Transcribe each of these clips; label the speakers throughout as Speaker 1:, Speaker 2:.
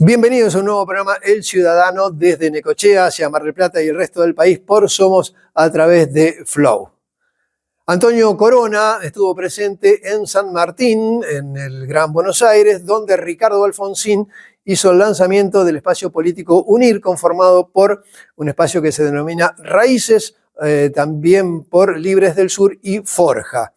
Speaker 1: Bienvenidos a un nuevo programa El Ciudadano desde Necochea hacia Mar del Plata y el resto del país por Somos a través de Flow. Antonio Corona estuvo presente en San Martín, en el Gran Buenos Aires, donde Ricardo Alfonsín hizo el lanzamiento del espacio político UNIR, conformado por un espacio que se denomina Raíces, también por Libres del Sur y Forja.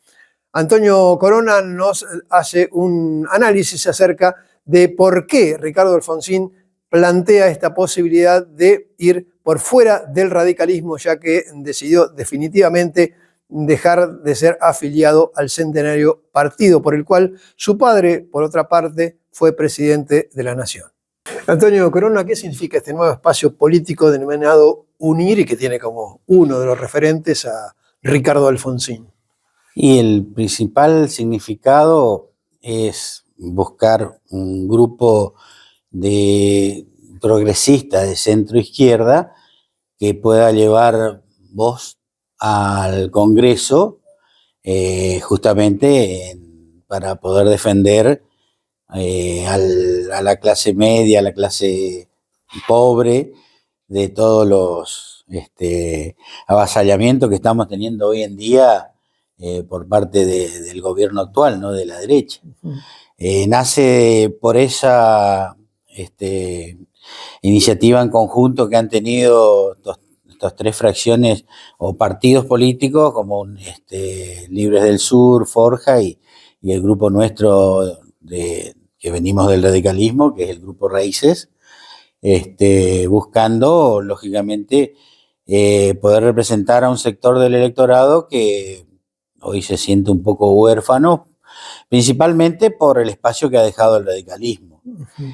Speaker 1: Antonio Corona nos hace un análisis acerca de por qué Ricardo Alfonsín plantea esta posibilidad de ir por fuera del radicalismo, ya que decidió definitivamente dejar de ser afiliado al centenario partido por el cual su padre, por otra parte, fue presidente de la Nación. Antonio Corona, ¿qué significa este nuevo espacio político denominado UNIR y que tiene como uno de los referentes a Ricardo Alfonsín?
Speaker 2: Y el principal significado es buscar un grupo de progresistas de centro izquierda que pueda llevar voz al Congreso justamente para poder defender a la clase media, a la clase pobre, de todos los avasallamientos que estamos teniendo hoy en día por parte del gobierno actual, ¿no? De la derecha. Nace por esa iniciativa en conjunto que han tenido estas tres fracciones o partidos políticos como Libres del Sur, Forja y el grupo nuestro que venimos del radicalismo, que es el grupo Raíces, buscando, lógicamente, poder representar a un sector del electorado que hoy se siente un poco huérfano, principalmente por el espacio que ha dejado el radicalismo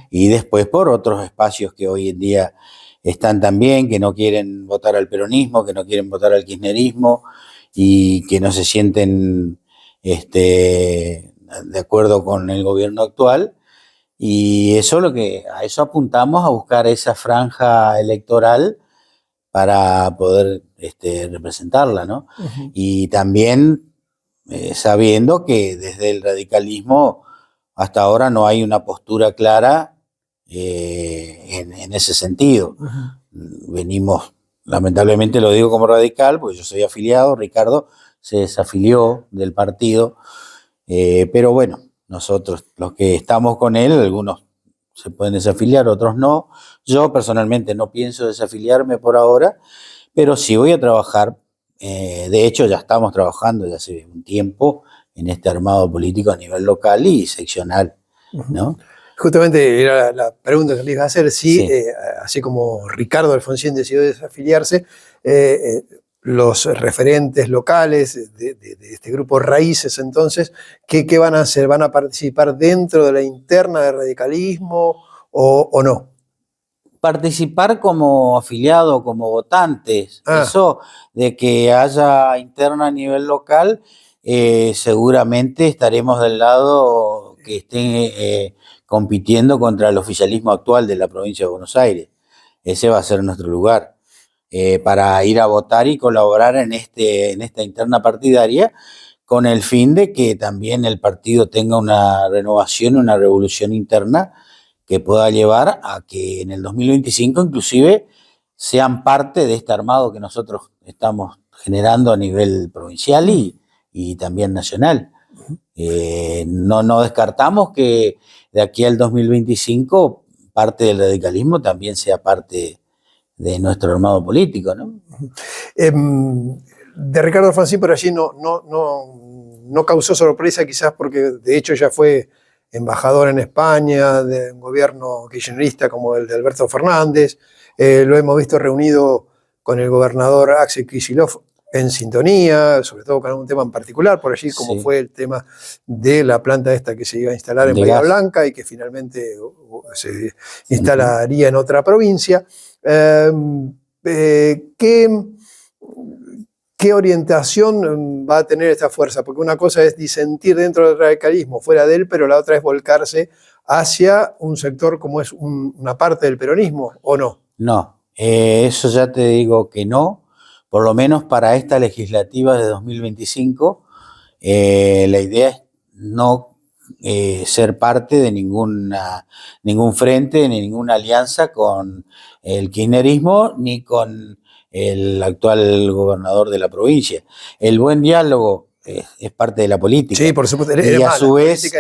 Speaker 2: y después por otros espacios que hoy en día están también, que no quieren votar al peronismo, que no quieren votar al kirchnerismo y que no se sienten de acuerdo con el gobierno actual. Y eso a eso apuntamos, a buscar esa franja electoral para poder representarla, ¿no? Y también sabiendo que desde el radicalismo hasta ahora no hay una postura clara en ese sentido. Venimos, lamentablemente lo digo como radical, porque yo soy afiliado, Ricardo se desafilió del partido, pero bueno, nosotros los que estamos con él, algunos se pueden desafiliar, otros no. Yo personalmente no pienso desafiliarme por ahora, pero sí voy a trabajar. De hecho, ya estamos trabajando desde hace un tiempo en este armado político a nivel local y seccional, ¿no?
Speaker 1: Justamente era la pregunta que le iba a hacer, si sí. Así como Ricardo Alfonsín decidió desafiliarse, los referentes locales de este grupo Raíces, entonces, ¿qué van a hacer? ¿Van a participar dentro de la interna del radicalismo o no?
Speaker 2: Participar como afiliado, como votantes. Eso de que haya interna a nivel local, seguramente estaremos del lado que estén compitiendo contra el oficialismo actual de la provincia de Buenos Aires. Ese va a ser nuestro lugar para ir a votar y colaborar en esta interna partidaria, con el fin de que también el partido tenga una renovación, una revolución interna que pueda llevar a que en el 2025 inclusive sean parte de este armado que nosotros estamos generando a nivel provincial y también nacional. No descartamos que de aquí al 2025 parte del radicalismo también sea parte de nuestro armado político, ¿no?
Speaker 1: De Ricardo Alfonsín por allí no causó sorpresa, quizás porque de hecho ya fue embajador en España de un gobierno kirchnerista como el de Alberto Fernández. Lo hemos visto reunido con el gobernador Axel Kicillof en sintonía, sobre todo con algún tema en particular, por allí como fue el tema de la planta esta que se iba a instalar en Bahía Blanca y que finalmente se instalaría en otra provincia. ¿Qué orientación va a tener esta fuerza? Porque una cosa es disentir dentro del radicalismo, fuera de él, pero la otra es volcarse hacia un sector como es una parte del peronismo, ¿o no?
Speaker 2: No, eso ya te digo que no, por lo menos para esta legislativa de 2025, la idea es no ser parte de ningún frente, ni ninguna alianza con el kirchnerismo, ni con el actual gobernador de la provincia. El buen diálogo es parte de la política.
Speaker 1: Sí, por supuesto.
Speaker 2: Y a su vez,
Speaker 1: es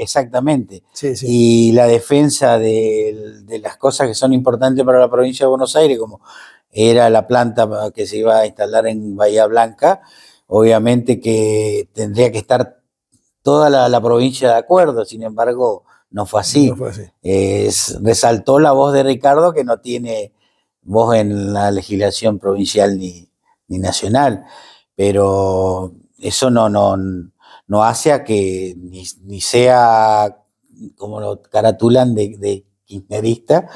Speaker 2: exactamente.
Speaker 1: Sí, sí.
Speaker 2: Y la defensa de las cosas que son importantes para la provincia de Buenos Aires, como era la planta que se iba a instalar en Bahía Blanca, obviamente que tendría que estar toda la provincia de acuerdo, sin embargo, no fue así.
Speaker 1: No fue así.
Speaker 2: Resaltó la voz de Ricardo, que no tiene voz en la legislación provincial ni nacional, pero eso no hace a que ni sea, como lo caratulan, de kirchnerista.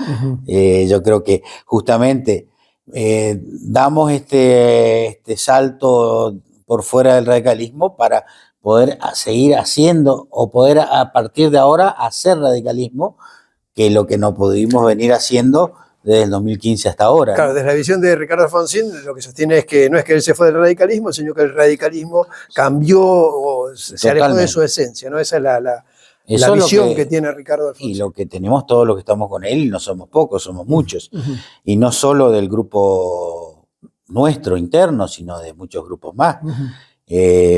Speaker 2: Yo creo que justamente damos este salto por fuera del radicalismo para poder seguir haciendo o poder a partir de ahora hacer radicalismo, que es lo que no pudimos venir haciendo desde el 2015 hasta ahora.
Speaker 1: Claro,
Speaker 2: ¿no?
Speaker 1: desde la visión de Ricardo Alfonsín, lo que sostiene es que no es que él se fue del radicalismo, sino que el radicalismo cambió o se alejó de su esencia, ¿no? Esa es la visión que tiene Ricardo Alfonsín.
Speaker 2: Y lo que tenemos todos los que estamos con él, no somos pocos, somos muchos. Y no solo del grupo nuestro interno, sino de muchos grupos más.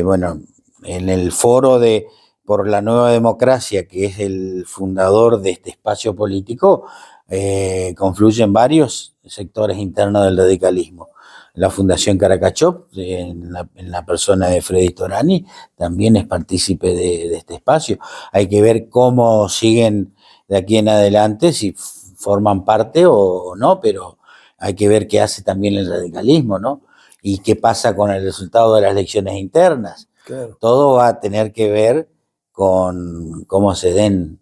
Speaker 2: Bueno, en el foro por la Nueva Democracia, que es el fundador de este espacio político, confluyen varios sectores internos del radicalismo. La Fundación Caracachop, en la persona de Freddy Storani, también es partícipe de este espacio. Hay que ver cómo siguen de aquí en adelante, si forman parte o no, pero hay que ver qué hace también el radicalismo, ¿no? Y qué pasa con el resultado de las elecciones internas.
Speaker 1: Claro.
Speaker 2: Todo va a tener que ver con cómo se den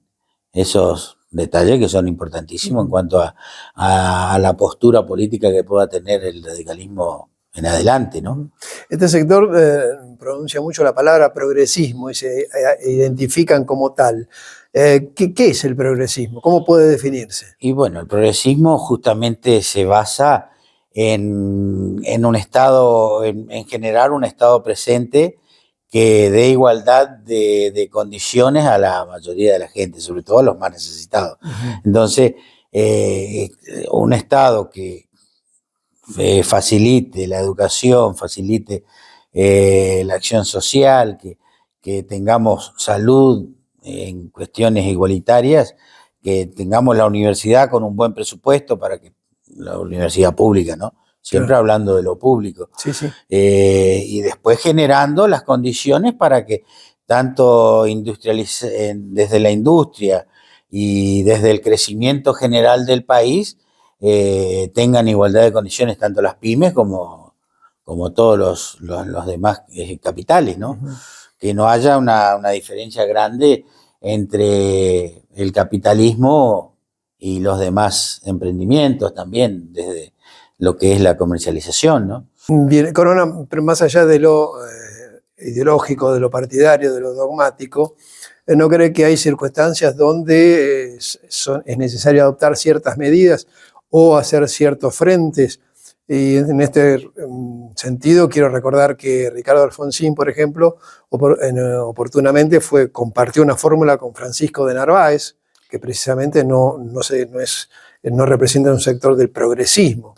Speaker 2: esos detalles que son importantísimos en cuanto a la postura política que pueda tener el radicalismo en adelante, ¿no?
Speaker 1: Este sector pronuncia mucho la palabra progresismo y se identifican como tal. ¿Qué es el progresismo? ¿Cómo puede definirse?
Speaker 2: Y bueno, el progresismo justamente se basa en un estado, en generar un estado presente que dé igualdad de condiciones a la mayoría de la gente, sobre todo a los más necesitados. Entonces, un Estado que facilite la educación, facilite la acción social, que tengamos salud en cuestiones igualitarias, que tengamos la universidad con un buen presupuesto para que la universidad pública, ¿no? Siempre hablando de lo público.
Speaker 1: Sí, sí.
Speaker 2: Y después generando las condiciones para que tanto desde la industria y desde el crecimiento general del país tengan igualdad de condiciones, tanto las pymes como todos los demás capitales, ¿no? Que no haya una diferencia grande entre el capitalismo y los demás emprendimientos también, desde lo que es la comercialización, ¿no?
Speaker 1: Bien, Corona, pero más allá de lo ideológico, de lo partidario, de lo dogmático, ¿no cree que hay circunstancias donde es necesario adoptar ciertas medidas o hacer ciertos frentes? Y en este sentido quiero recordar que Ricardo Alfonsín, por ejemplo, oportunamente compartió una fórmula con Francisco de Narváez, que precisamente no representa un sector del progresismo.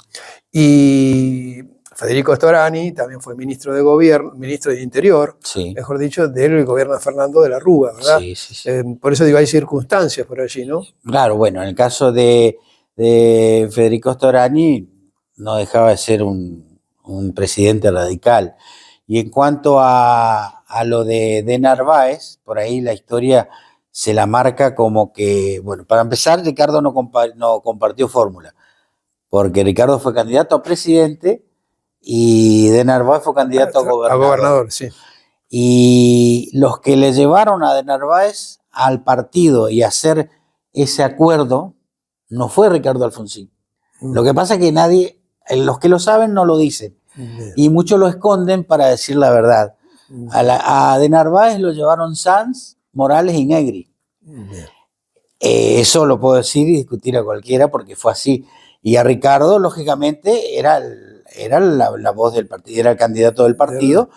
Speaker 1: Y Federico Storani también fue ministro de Gobierno, ministro de Interior,
Speaker 2: Sí.
Speaker 1: mejor dicho, del gobierno de Fernando de la Rúa, ¿verdad?
Speaker 2: Sí, sí, sí.
Speaker 1: Por eso digo, hay circunstancias por allí, ¿no?
Speaker 2: Claro, bueno, en el caso de Federico Storani no dejaba de ser un presidente radical. Y en cuanto a lo de Narváez, por ahí la historia se la marca como que, bueno, para empezar, Ricardo no compartió fórmula, porque Ricardo fue candidato a presidente y de Narváez fue candidato a gobernador.
Speaker 1: A gobernador, sí.
Speaker 2: Y los que le llevaron a de Narváez al partido y a hacer ese acuerdo no fue Ricardo Alfonsín. Lo que pasa es que los que lo saben no lo dicen. Bien. Y muchos lo esconden para decir la verdad. A de Narváez lo llevaron Sanz, Morales y Negri. Eso lo puedo decir y discutir a cualquiera porque fue así. Y a Ricardo, lógicamente, era la voz del partido, era el candidato del partido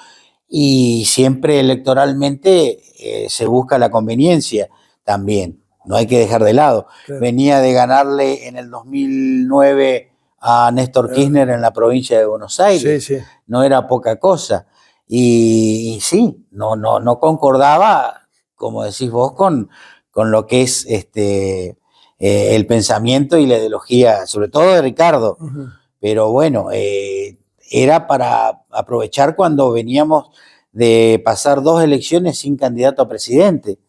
Speaker 2: y siempre electoralmente se busca la conveniencia también, no hay que dejar de lado.
Speaker 1: Claro.
Speaker 2: Venía de ganarle en el 2009 a Néstor Kirchner en la provincia de Buenos Aires,
Speaker 1: Sí, sí.
Speaker 2: no era poca cosa. Y sí, no concordaba, como decís vos, con lo que es el pensamiento y la ideología, sobre todo de Ricardo.
Speaker 1: Uh-huh.
Speaker 2: Pero bueno, era para aprovechar cuando veníamos de pasar 2 elecciones sin candidato a presidente.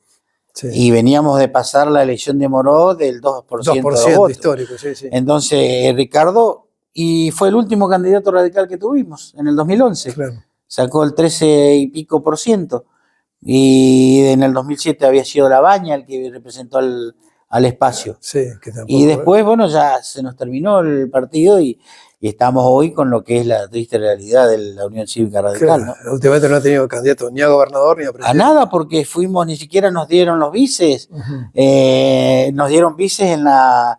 Speaker 1: Sí.
Speaker 2: Y veníamos de pasar la elección de Moró del 2% de votos.
Speaker 1: Histórico, sí, sí.
Speaker 2: Entonces, Ricardo, y fue el último candidato radical que tuvimos en el 2011.
Speaker 1: Claro.
Speaker 2: Sacó el 13 y pico %. Y en el 2007 había sido Labaña el que representó al espacio.
Speaker 1: Sí, que tampoco,
Speaker 2: y después, bueno, ya se nos terminó el partido y estamos hoy con lo que es la triste realidad de la Unión Cívica Radical.
Speaker 1: Claro, ¿no? Últimamente no ha tenido candidato ni a gobernador ni a presidente.
Speaker 2: A nada, porque ni siquiera nos dieron los vices.
Speaker 1: Uh-huh.
Speaker 2: Nos dieron vices nada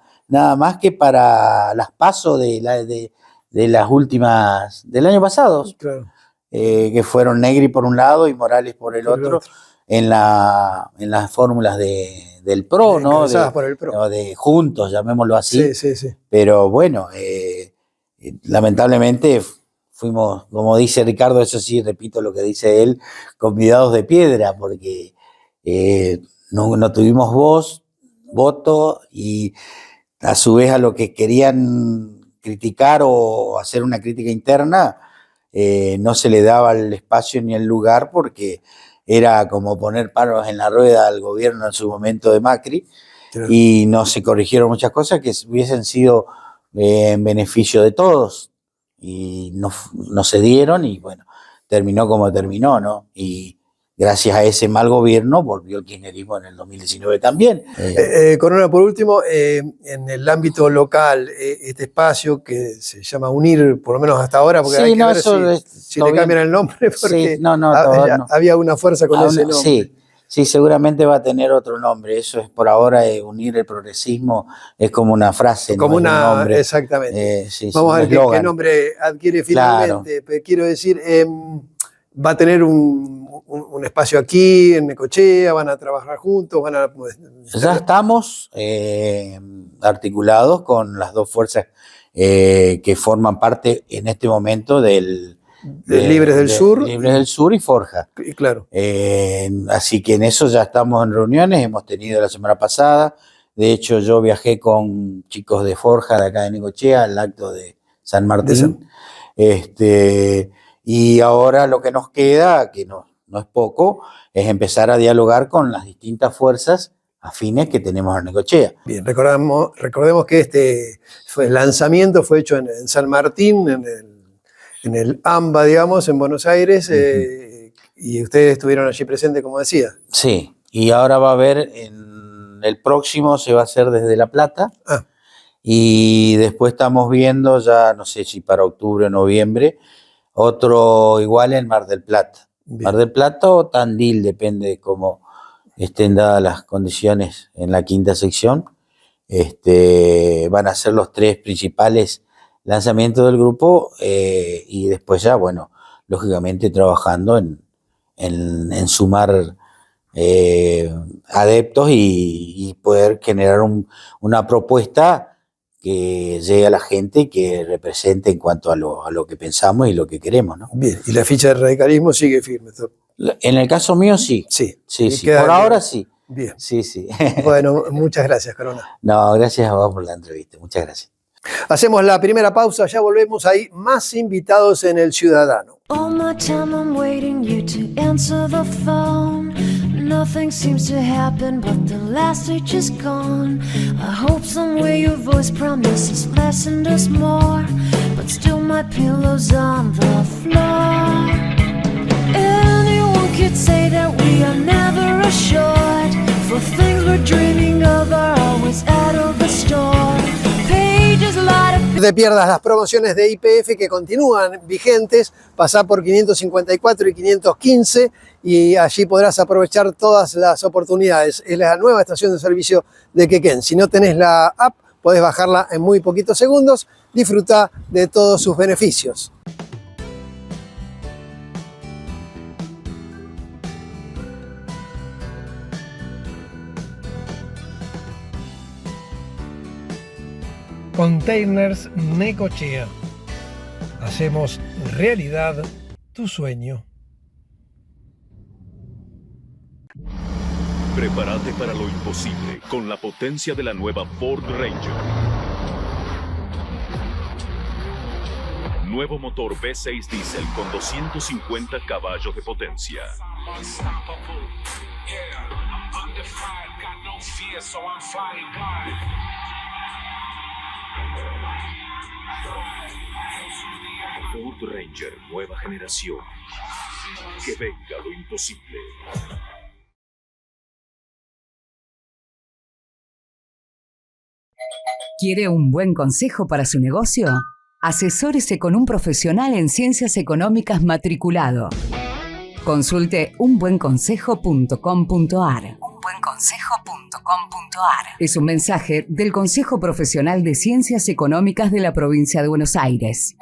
Speaker 2: más que para las PASO de las últimas, del año pasado.
Speaker 1: Claro.
Speaker 2: Que fueron Negri por un lado y Morales por el otro. En las fórmulas del PRO, ¿no?
Speaker 1: Por el PRO.
Speaker 2: No, de juntos, llamémoslo así.
Speaker 1: Sí.
Speaker 2: Pero bueno, lamentablemente fuimos, como dice Ricardo, eso sí, repito lo que dice él, convidados de piedra, porque no tuvimos voto y a su vez a lo que querían criticar o hacer una crítica interna, no se le daba el espacio ni el lugar porque era como poner palos en la rueda al gobierno en su momento de Macri. Claro. Y no se corrigieron muchas cosas que hubiesen sido en beneficio de todos y no se dieron y bueno, terminó como terminó, ¿no? Y gracias a ese mal gobierno volvió el kirchnerismo en el 2019 también.
Speaker 1: Corona, por último, en el ámbito local, este espacio que se llama UNIR, por lo menos hasta ahora, porque hay que ver si le cambian el nombre, porque
Speaker 2: sí,
Speaker 1: había una fuerza con ese nombre.
Speaker 2: Sí, seguramente va a tener otro nombre. Eso es por ahora, unir el progresismo, es como una frase,
Speaker 1: como
Speaker 2: no es un nombre.
Speaker 1: Exactamente. Vamos a ver qué nombre adquiere finalmente. Claro. Quiero decir, va a tener un espacio aquí en Necochea, van a trabajar juntos,
Speaker 2: Ya estamos articulados con las 2 fuerzas que forman parte en este momento de
Speaker 1: Libres del Sur.
Speaker 2: Libres del Sur y Forja.
Speaker 1: Claro.
Speaker 2: Así que en eso ya estamos en reuniones, hemos tenido la semana pasada. De hecho, yo viajé con chicos de Forja de acá de Necochea al acto de San Martín. Y ahora lo que nos queda, que no es poco, es empezar a dialogar con las distintas fuerzas afines que tenemos en Necochea.
Speaker 1: Bien, recordemos que el lanzamiento fue hecho en San Martín, en el AMBA, digamos, en Buenos Aires, y ustedes estuvieron allí presentes, como decía.
Speaker 2: Sí, y ahora va a haber, en el próximo se va a hacer desde La Plata, y después estamos viendo, ya no sé si para octubre o noviembre, otro igual en Mar del Plata. Bien. Mar del Plata o Tandil, depende de cómo estén dadas las condiciones en la 5ª sección. Van a ser los 3 principales lanzamientos del grupo y después ya, bueno, lógicamente trabajando en sumar adeptos y poder generar una propuesta que llegue a la gente y que represente en cuanto a lo que pensamos y lo que queremos, ¿no?
Speaker 1: Bien, y la ficha de radicalismo sigue firme.
Speaker 2: En el caso mío, sí.
Speaker 1: Sí.
Speaker 2: Por ahora, sí.
Speaker 1: Bien.
Speaker 2: Sí.
Speaker 1: Bueno, muchas gracias, Corona.
Speaker 2: No, gracias a vos por la entrevista. Muchas gracias.
Speaker 1: Hacemos la primera pausa, ya volvemos. Hay más invitados en El Ciudadano.
Speaker 3: All my time I'm waiting you to answer the phone. Nothing seems to happen, but the last stage is gone. I hope somewhere your voice promises less and us more, but still my pillow's on the floor. Anyone could say that we are never assured, for things we're dreaming of are always out of the store. Pages light up.
Speaker 1: No te pierdas las promociones de YPF que continúan vigentes. Pasá por 554 y 515 y allí podrás aprovechar todas las oportunidades. Es la nueva estación de servicio de Quequén. Si no tenés la app, podés bajarla en muy poquitos segundos. Disfruta de todos sus beneficios. Containers Necochea. Hacemos realidad tu sueño.
Speaker 4: Prepárate para lo imposible con la potencia de la nueva Ford Ranger. Nuevo motor V6 diésel con 250 caballos de potencia. Ford Ranger, nueva generación. Que venga lo imposible.
Speaker 5: ¿Quiere un buen consejo para su negocio? Asesórese con un profesional en ciencias económicas matriculado. Consulte unbuenconsejo.com.ar. Unbuenconsejo.com.ar. Es un mensaje del Consejo Profesional de Ciencias Económicas de la Provincia de Buenos Aires.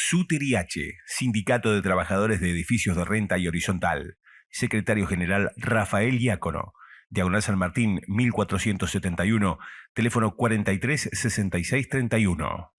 Speaker 6: SUTERIH, Sindicato de Trabajadores de Edificios de Renta y Horizontal. Secretario General Rafael Diácono. Diagonal San Martín, 1471, teléfono 43 66 31.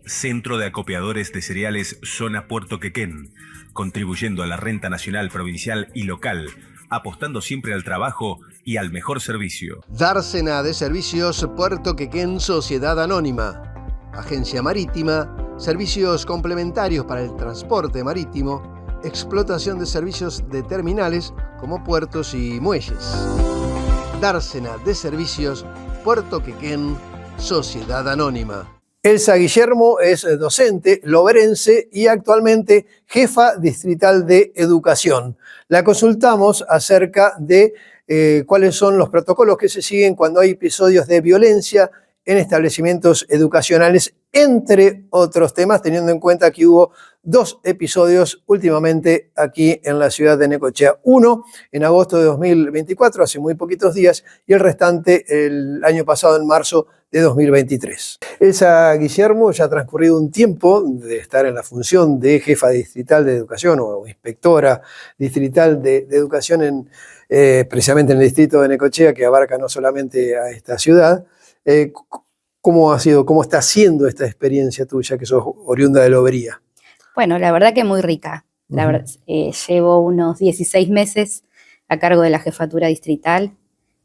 Speaker 6: Centro de Acopiadores de Cereales Zona Puerto Quequén, contribuyendo a la renta nacional, provincial y local, apostando siempre al trabajo y al mejor servicio.
Speaker 1: Dársena de Servicios Puerto Quequén Sociedad Anónima. Agencia Marítima, servicios complementarios para el transporte marítimo, explotación de servicios de terminales como puertos y muelles. Dársena de Servicios Puerto Quequén Sociedad Anónima. Elsa Guillermo es docente loberense y actualmente jefa distrital de educación. La consultamos acerca de cuáles son los protocolos que se siguen cuando hay episodios de violencia en establecimientos educacionales, entre otros temas, teniendo en cuenta que hubo 2 episodios últimamente aquí en la ciudad de Necochea. Uno en agosto de 2024, hace muy poquitos días, y el restante el año pasado, en marzo de 2023. Elsa Guillermo ya ha transcurrido un tiempo de estar en la función de jefa distrital de educación o inspectora distrital de educación precisamente en el distrito de Necochea, que abarca no solamente a esta ciudad. ¿Cómo ha sido, cómo está siendo esta experiencia tuya, que sos oriunda de Lobería?
Speaker 7: Bueno, la verdad que muy rica. La verdad, llevo unos 16 meses a cargo de la jefatura distrital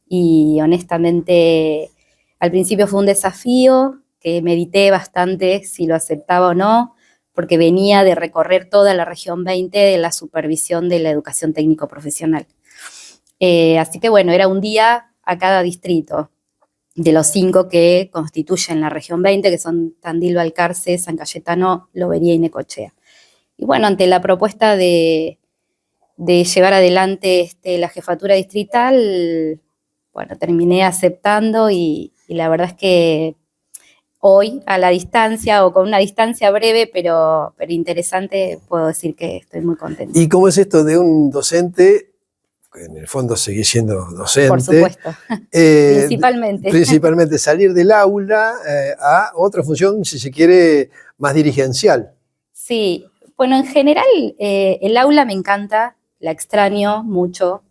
Speaker 7: y honestamente al principio fue un desafío que medité bastante si lo aceptaba o no, porque venía de recorrer toda la región 20 de la supervisión de la educación técnico-profesional. Así que bueno, era un día a cada distrito de los 5 que constituyen la región 20, que son Tandil, Balcarce, San Cayetano, Lobería y Necochea. Y bueno, ante la propuesta de llevar adelante la jefatura distrital, bueno, terminé aceptando y la verdad es que hoy, a la distancia o con una distancia breve, pero interesante, puedo decir que estoy muy contenta.
Speaker 1: ¿Y cómo es esto de un docente, que en el fondo seguís siendo docente?
Speaker 7: Por supuesto, principalmente.
Speaker 1: Principalmente salir del aula a otra función, si se quiere, más dirigencial.
Speaker 7: Sí, bueno, en general el aula me encanta, la extraño mucho.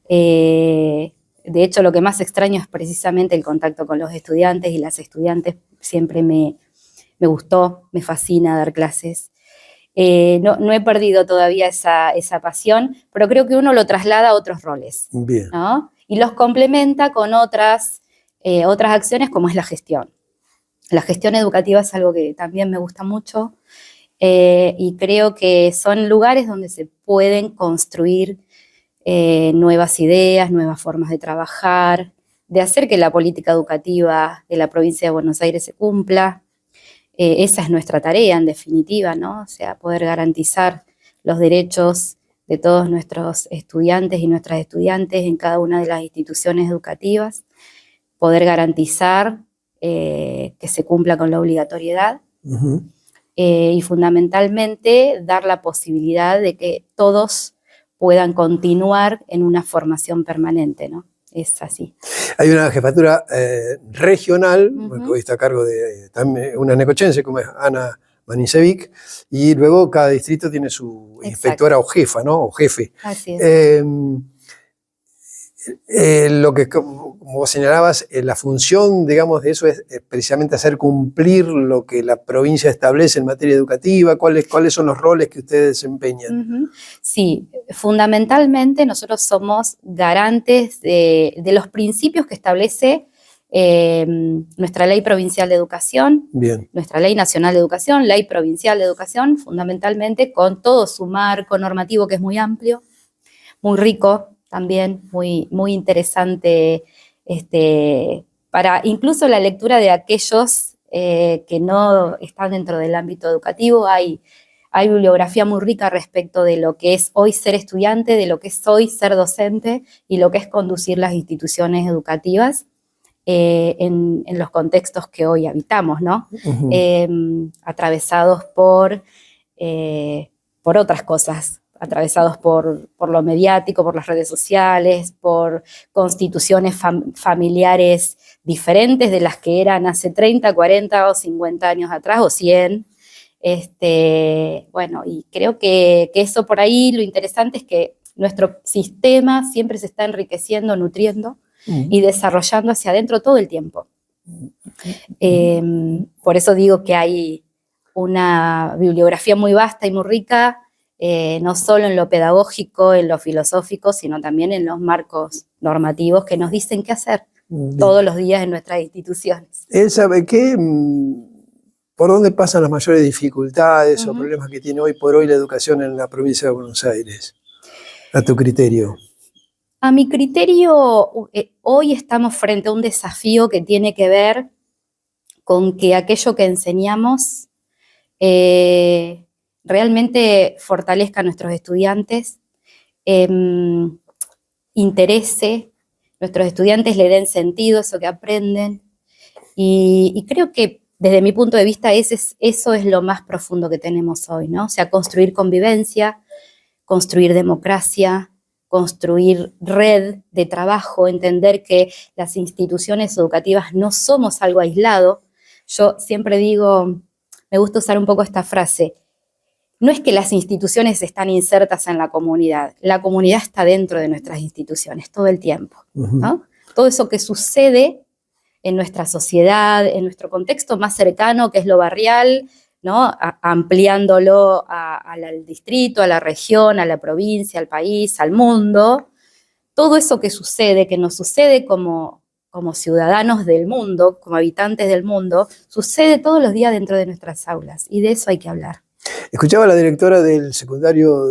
Speaker 7: De hecho, lo que más extraño es precisamente el contacto con los estudiantes y las estudiantes. Siempre me gustó, me fascina dar clases. No he perdido todavía esa pasión, pero creo que uno lo traslada a otros roles.
Speaker 1: Bien.
Speaker 7: ¿No? Y los complementa con otras acciones como es la gestión. La gestión educativa es algo que también me gusta mucho y creo que son lugares donde se pueden construir nuevas ideas, nuevas formas de trabajar, de hacer que la política educativa de la provincia de Buenos Aires se cumpla. Esa es nuestra tarea, en definitiva, ¿no? O sea, poder garantizar los derechos de todos nuestros estudiantes y nuestras estudiantes en cada una de las instituciones educativas, poder garantizar que se cumpla con la obligatoriedad y fundamentalmente dar la posibilidad de que todos puedan continuar en una formación permanente, ¿no? Es así.
Speaker 1: Hay una jefatura regional, que hoy está a cargo de también una necochense como es Ana Manisevic, y luego cada distrito tiene su inspectora o jefa, ¿no? O jefe.
Speaker 7: Así es.
Speaker 1: Lo que, como vos señalabas, la función, digamos, de eso es precisamente hacer cumplir lo que la provincia establece en materia educativa. ¿Cuáles son los roles que ustedes desempeñan?
Speaker 7: Sí, fundamentalmente nosotros somos garantes de los principios que establece nuestra Ley Provincial de Educación,
Speaker 1: Bien.
Speaker 7: Nuestra Ley Nacional de Educación, Ley Provincial de Educación, fundamentalmente con todo su marco normativo que es muy amplio, muy rico también, muy interesante para incluso la lectura de aquellos que no están dentro del ámbito educativo. Hay bibliografía muy rica respecto de lo que es hoy ser estudiante, de lo que es hoy ser docente y lo que es conducir las instituciones educativas en los contextos que hoy habitamos, ¿no? Atravesados por otras cosas, atravesados por lo mediático, por las redes sociales, por constituciones familiares diferentes de las que eran hace 30, 40 o 50 años atrás, o 100. Bueno, y creo que eso por ahí, lo interesante es que nuestro sistema siempre se está enriqueciendo, nutriendo y desarrollando hacia adentro todo el tiempo. Por eso digo que hay una bibliografía muy vasta y muy rica, no solo en lo pedagógico, en lo filosófico, sino también en los marcos normativos que nos dicen qué hacer todos los días en nuestras instituciones.
Speaker 1: ¿Él sabe qué? ¿Por dónde pasan las mayores dificultades o problemas que tiene hoy por hoy la educación en la provincia de Buenos Aires? A tu criterio.
Speaker 7: A mi criterio, hoy estamos frente a un desafío que tiene que ver con que aquello que enseñamos realmente fortalezca a nuestros estudiantes, interese, nuestros estudiantes le den sentido a eso que aprenden. Y creo que desde mi punto de vista eso es lo más profundo que tenemos hoy, ¿no? O sea, construir convivencia, construir democracia, construir red de trabajo, entender que las instituciones educativas no somos algo aislado. Yo siempre digo, me gusta usar un poco esta frase, no es que las instituciones están insertas en la comunidad está dentro de nuestras instituciones todo el tiempo, ¿no? Todo eso que sucede en nuestra sociedad, en nuestro contexto más cercano, que es lo barrial, ¿no? Ampliándolo al distrito, a la región, a la provincia, al país, al mundo. Todo eso que sucede, que nos sucede como ciudadanos del mundo, como habitantes del mundo, sucede todos los días dentro de nuestras aulas, y de eso hay que hablar.
Speaker 1: Escuchaba a la directora del secundario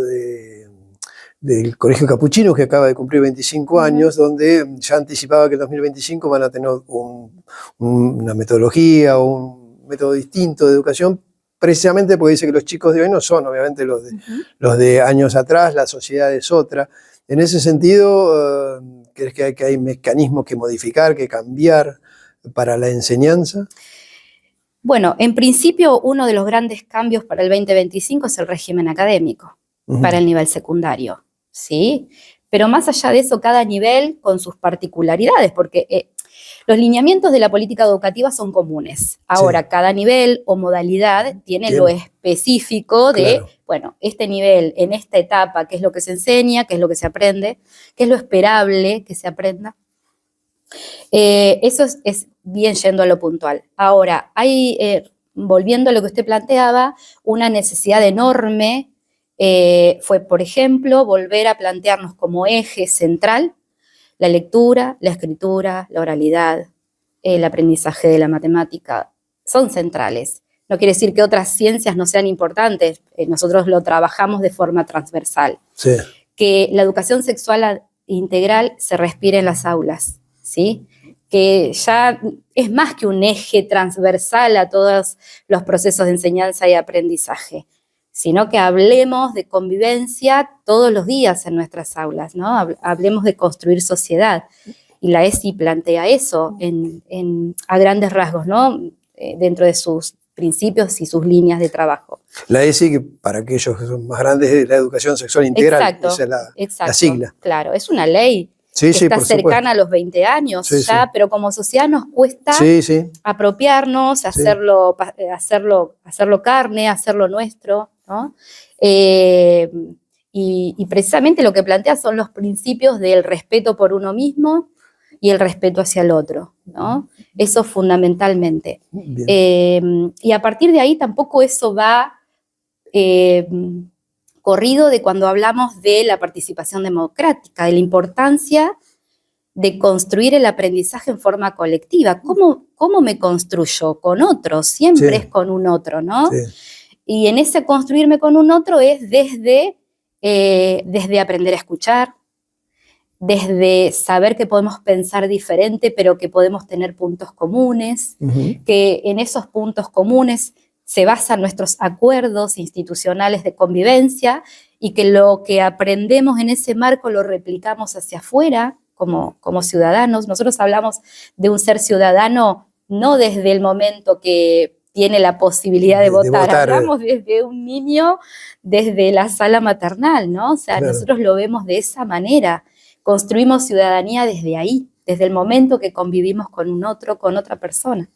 Speaker 1: del Colegio Capuchino, que acaba de cumplir 25 años, donde ya anticipaba que en 2025 van a tener una metodología o un método distinto de educación, precisamente porque dice que los chicos de hoy no son obviamente los de años atrás, la sociedad es otra. En ese sentido, ¿crees que hay mecanismos que modificar, que cambiar para la enseñanza?
Speaker 7: Bueno, en principio uno de los grandes cambios para el 2025 es el régimen académico para el nivel secundario, ¿sí? Pero más allá de eso, cada nivel con sus particularidades, porque los lineamientos de la política educativa son comunes. Ahora, cada nivel o modalidad tiene lo específico de, bueno, este nivel, en esta etapa, qué es lo que se enseña, qué es lo que se aprende, qué es lo esperable que se aprenda. Eso es bien yendo a lo puntual. Ahora, hay, volviendo a lo que usted planteaba, una necesidad enorme fue, por ejemplo, volver a plantearnos como eje central la lectura, la escritura, la oralidad, el aprendizaje de la matemática, son centrales. No quiere decir que otras ciencias no sean importantes, nosotros lo trabajamos de forma transversal. Sí. Que la educación sexual integral se respire en las aulas, ¿sí? Que ya es más que un eje transversal a todos los procesos de enseñanza y aprendizaje, sino que hablemos de convivencia todos los días en nuestras aulas, ¿no? Hablemos de construir sociedad. Y la ESI plantea eso a grandes rasgos, ¿no? Dentro de sus principios y sus líneas de trabajo.
Speaker 1: La ESI, que para aquellos que son más grandes, es la educación sexual integral.
Speaker 7: Exacto,
Speaker 1: esa es la sigla.
Speaker 7: Claro, es una ley que está cercana a los 20 años ya, pero como sociedad nos cuesta apropiarnos, hacerlo carne, hacerlo nuestro, ¿no? Y precisamente lo que plantea son los principios del respeto por uno mismo y el respeto hacia el otro, ¿no? Eso fundamentalmente. Y a partir de ahí tampoco eso va corrido de cuando hablamos de la participación democrática, de la importancia de construir el aprendizaje en forma colectiva. ¿Cómo me construyo? Con otro, siempre es con un otro, ¿no? Sí. Y en ese construirme con un otro es desde aprender a escuchar, desde saber que podemos pensar diferente, pero que podemos tener puntos comunes, que en esos puntos comunes se basan nuestros acuerdos institucionales de convivencia y que lo que aprendemos en ese marco lo replicamos hacia afuera como ciudadanos. Nosotros hablamos de un ser ciudadano no desde el momento que tiene la posibilidad de votar. Hablamos desde un niño, desde la sala maternal, ¿no? O sea, nosotros lo vemos de esa manera. Construimos ciudadanía desde ahí, desde el momento que convivimos con un otro, con otra persona.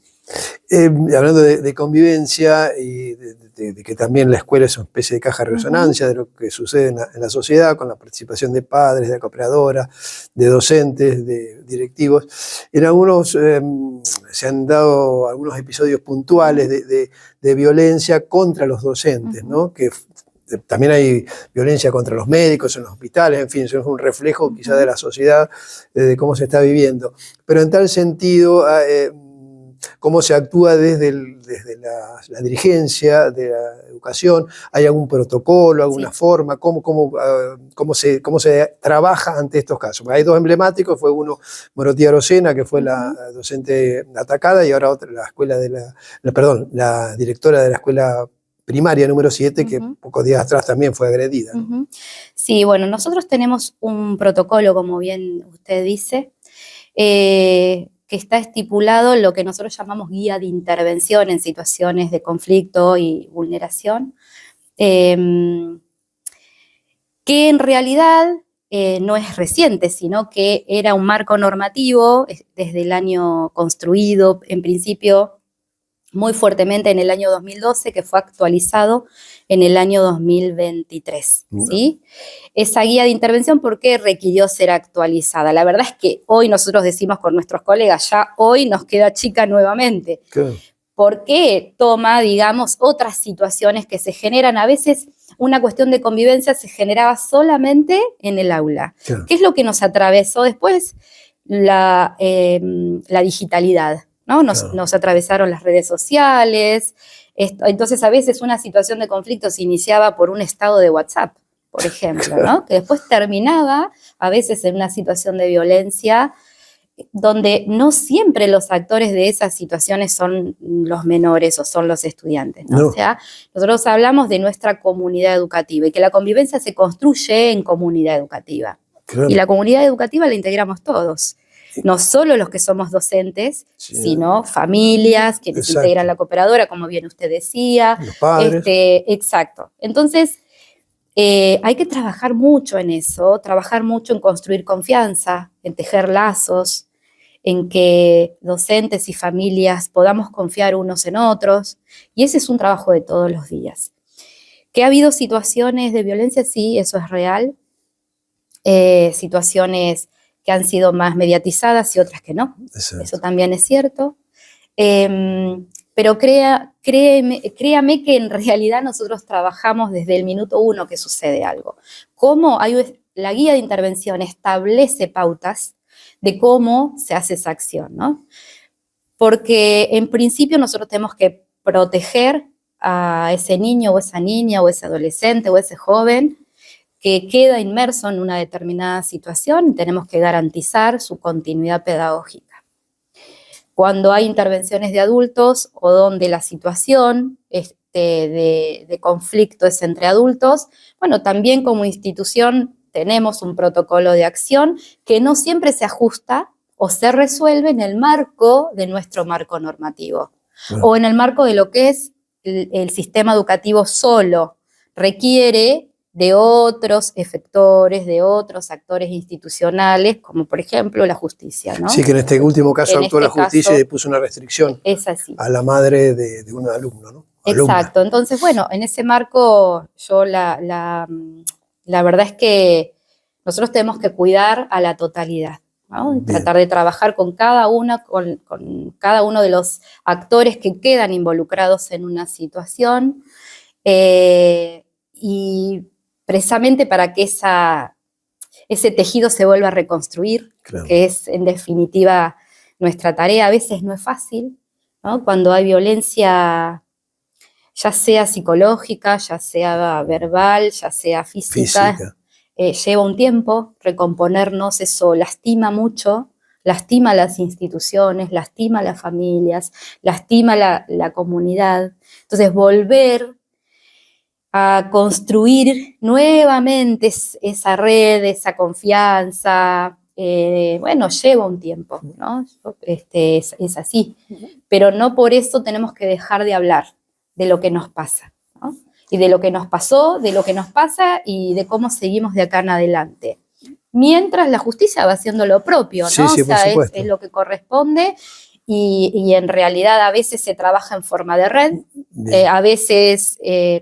Speaker 1: Hablando de convivencia y de que también la escuela es una especie de caja de resonancia de lo que sucede en la sociedad, con la participación de padres, de acopiadoras, de docentes, de directivos. En algunos se han dado algunos episodios puntuales de violencia contra los docentes, ¿no? Que también hay violencia contra los médicos en los hospitales, en fin, eso es un reflejo quizá de la sociedad, de cómo se está viviendo. Pero en tal sentido, cómo se actúa desde la dirigencia de la educación, ¿hay algún protocolo, alguna forma? ¿Cómo se trabaja ante estos casos? Hay dos emblemáticos, fue uno Morotía Arocena, que fue la docente atacada, y ahora otra, la directora de la escuela primaria número 7, que pocos días atrás también fue agredida, ¿no?
Speaker 7: Sí, bueno, nosotros tenemos un protocolo, como bien usted dice, que está estipulado lo que nosotros llamamos guía de intervención en situaciones de conflicto y vulneración, que en realidad no es reciente, sino que era un marco normativo desde el año construido, en principio, muy fuertemente en el año 2012, que fue actualizado en el año 2023, ¿sí? Esa guía de intervención, ¿por qué requirió ser actualizada? La verdad es que hoy nosotros decimos con nuestros colegas, ya hoy nos queda chica nuevamente.
Speaker 1: Claro.
Speaker 7: Porque toma, digamos, otras situaciones que se generan. A veces una cuestión de convivencia se generaba solamente en el aula.
Speaker 1: Claro.
Speaker 7: ¿Qué es lo que nos atravesó después? La digitalidad, ¿no? Nos atravesaron las redes sociales. Entonces, a veces una situación de conflicto se iniciaba por un estado de WhatsApp, por ejemplo, ¿no? Que después terminaba a veces en una situación de violencia donde no siempre los actores de esas situaciones son los menores o son los estudiantes, ¿no?
Speaker 1: No.
Speaker 7: O sea, nosotros hablamos de nuestra comunidad educativa y que la convivencia se construye en comunidad educativa.
Speaker 1: Claro.
Speaker 7: Y la comunidad educativa la integramos todos. No solo los que somos docentes,
Speaker 1: Sí.
Speaker 7: sino familias, quienes
Speaker 1: Exacto.
Speaker 7: integran la cooperadora, como bien usted decía.
Speaker 1: Los padres.
Speaker 7: Exacto. Entonces, hay que trabajar mucho en eso, trabajar mucho en construir confianza, en tejer lazos, en que docentes y familias podamos confiar unos en otros. Y ese es un trabajo de todos los días. ¿Que ha habido situaciones de violencia? Sí, eso es real. Situaciones que han sido más mediatizadas y otras que no.
Speaker 1: Exacto.
Speaker 7: Eso también es cierto. Pero créame que en realidad nosotros trabajamos desde el minuto 1 que sucede algo. La guía de intervención establece pautas de cómo se hace esa acción, ¿no? Porque en principio nosotros tenemos que proteger a ese niño o esa niña o ese adolescente o ese joven que queda inmerso en una determinada situación y tenemos que garantizar su continuidad pedagógica. Cuando hay intervenciones de adultos o donde la situación de conflicto es entre adultos, bueno, también como institución tenemos un protocolo de acción que no siempre se ajusta o se resuelve en el marco de nuestro marco normativo o en el marco de lo que es el sistema educativo solo. Requiere de otros efectores, de otros actores institucionales, como por ejemplo la justicia, ¿no?
Speaker 1: Sí, que en este último caso actuó la justicia y puso una restricción
Speaker 7: es así.
Speaker 1: a la madre de un alumno, ¿no?
Speaker 7: Exacto. Entonces, bueno, en ese marco yo la verdad es que nosotros tenemos que cuidar a la totalidad, ¿no? Tratar de trabajar con cada con cada uno de los actores que quedan involucrados en una situación y precisamente para que ese tejido se vuelva a reconstruir, claro, que es en definitiva nuestra tarea. A veces no es fácil, ¿no? Cuando hay violencia, ya sea psicológica, ya sea verbal, ya sea física. Lleva un tiempo recomponernos, eso lastima mucho, lastima a las instituciones, lastima a las familias, lastima a la comunidad. Entonces, volver a construir nuevamente esa red, esa confianza, bueno, lleva un tiempo, ¿no? Es así, pero no por eso tenemos que dejar de hablar de lo que nos pasa, ¿no? Y de lo que nos pasó, de lo que nos pasa y de cómo seguimos de acá en adelante. Mientras la justicia va haciendo lo propio, ¿no?
Speaker 1: Sí,
Speaker 7: o sea,
Speaker 1: por
Speaker 7: es lo que corresponde y en realidad a veces se trabaja en forma de red, a veces,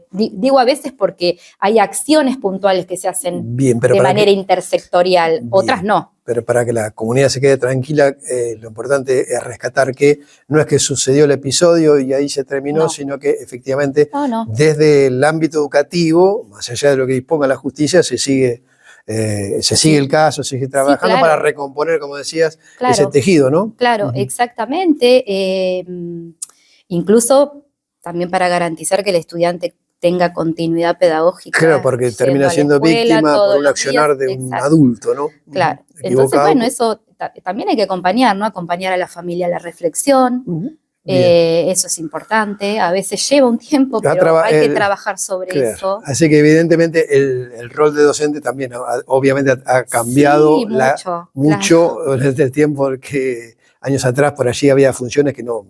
Speaker 7: digo a veces porque hay acciones puntuales que se hacen de manera intersectorial, otras no.
Speaker 1: Pero para que la comunidad se quede tranquila, lo importante es rescatar que no es que sucedió el episodio y ahí se terminó, sino que efectivamente desde el ámbito educativo, más allá de lo que disponga la justicia, se sigue el caso, se sigue trabajando para recomponer, como decías, ese tejido, ¿no?
Speaker 7: Claro, exactamente. Incluso también para garantizar que el estudiante tenga continuidad pedagógica.
Speaker 1: Claro, porque termina siendo víctima por un accionar de un adulto, ¿no?
Speaker 7: Claro. Entonces, bueno, eso también hay que acompañar, ¿no? Acompañar a la familia a la reflexión. Eso es importante. A veces lleva un tiempo, pero hay que trabajar sobre eso.
Speaker 1: Así que evidentemente el rol de docente también obviamente ha cambiado mucho desde el tiempo que años atrás por allí había funciones que no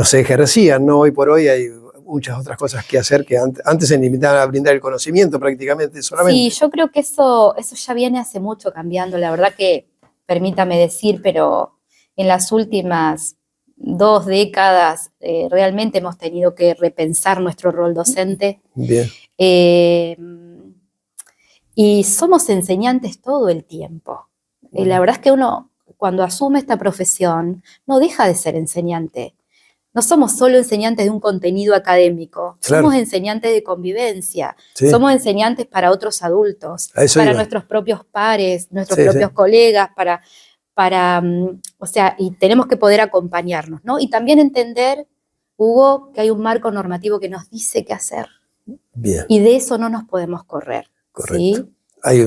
Speaker 1: se ejercían, ¿no? Hoy por hoy hay muchas otras cosas que hacer que antes se limitaban a brindar el conocimiento prácticamente solamente.
Speaker 7: Sí, yo creo que eso ya viene hace mucho cambiando. La verdad que, permítame decir, pero en las últimas 2 décadas realmente hemos tenido que repensar nuestro rol docente.
Speaker 1: Bien.
Speaker 7: Y somos enseñantes todo el tiempo. La verdad es que uno, cuando asume esta profesión, no deja de ser enseñante. No somos solo enseñantes de un contenido académico,
Speaker 1: Claro.
Speaker 7: somos enseñantes de convivencia,
Speaker 1: Sí.
Speaker 7: somos enseñantes para otros adultos,
Speaker 1: A eso
Speaker 7: para
Speaker 1: iba.
Speaker 7: nuestros propios pares, nuestros
Speaker 1: Sí,
Speaker 7: propios
Speaker 1: sí.
Speaker 7: colegas, o sea, y tenemos que poder acompañarnos, ¿no? Y también entender, Hugo, que hay un marco normativo que nos dice qué hacer,
Speaker 1: Bien.
Speaker 7: y de eso no nos podemos correr.
Speaker 1: Correcto.
Speaker 7: ¿Sí?
Speaker 1: Hay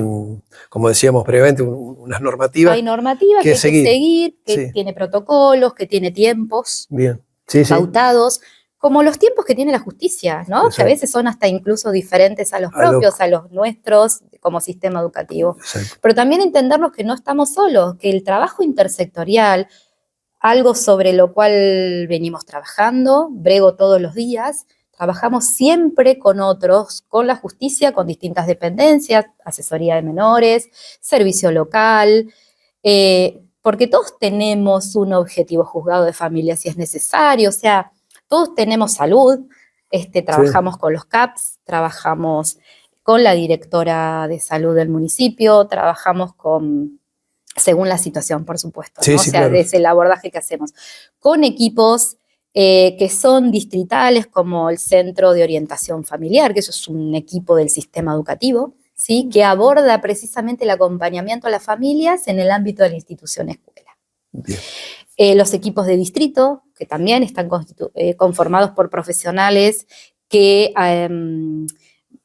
Speaker 1: como decíamos previamente, unas normativas.
Speaker 7: Hay normativas que hay que seguir, que
Speaker 1: Sí.
Speaker 7: tiene protocolos, que tiene tiempos
Speaker 1: Bien. Sí, sí.
Speaker 7: pautados, como los tiempos que tiene la justicia, ¿no?
Speaker 1: Exacto.
Speaker 7: Que a veces son hasta incluso diferentes a los
Speaker 1: A lo-
Speaker 7: propios, a los nuestros como sistema educativo.
Speaker 1: Exacto.
Speaker 7: Pero también entendernos que no estamos solos, que el trabajo intersectorial, algo sobre lo cual venimos trabajando, brego todos los días, trabajamos siempre con otros, con la justicia, con distintas dependencias, asesoría de menores, servicio local, porque todos tenemos un objetivo, juzgado de familia si es necesario, o sea, todos tenemos salud, trabajamos con los CAPS, trabajamos con la directora de salud del municipio, trabajamos según la situación, por supuesto,
Speaker 1: Sí,
Speaker 7: ¿no?
Speaker 1: sí,
Speaker 7: O sea,
Speaker 1: claro.
Speaker 7: desde el abordaje que hacemos, con equipos que son distritales, como el Centro de Orientación Familiar, que eso es un equipo del sistema educativo, ¿sí? Que aborda precisamente el acompañamiento a las familias en el ámbito de la institución escuela.
Speaker 1: Bien.
Speaker 7: Los equipos de distrito, que también están conformados por profesionales que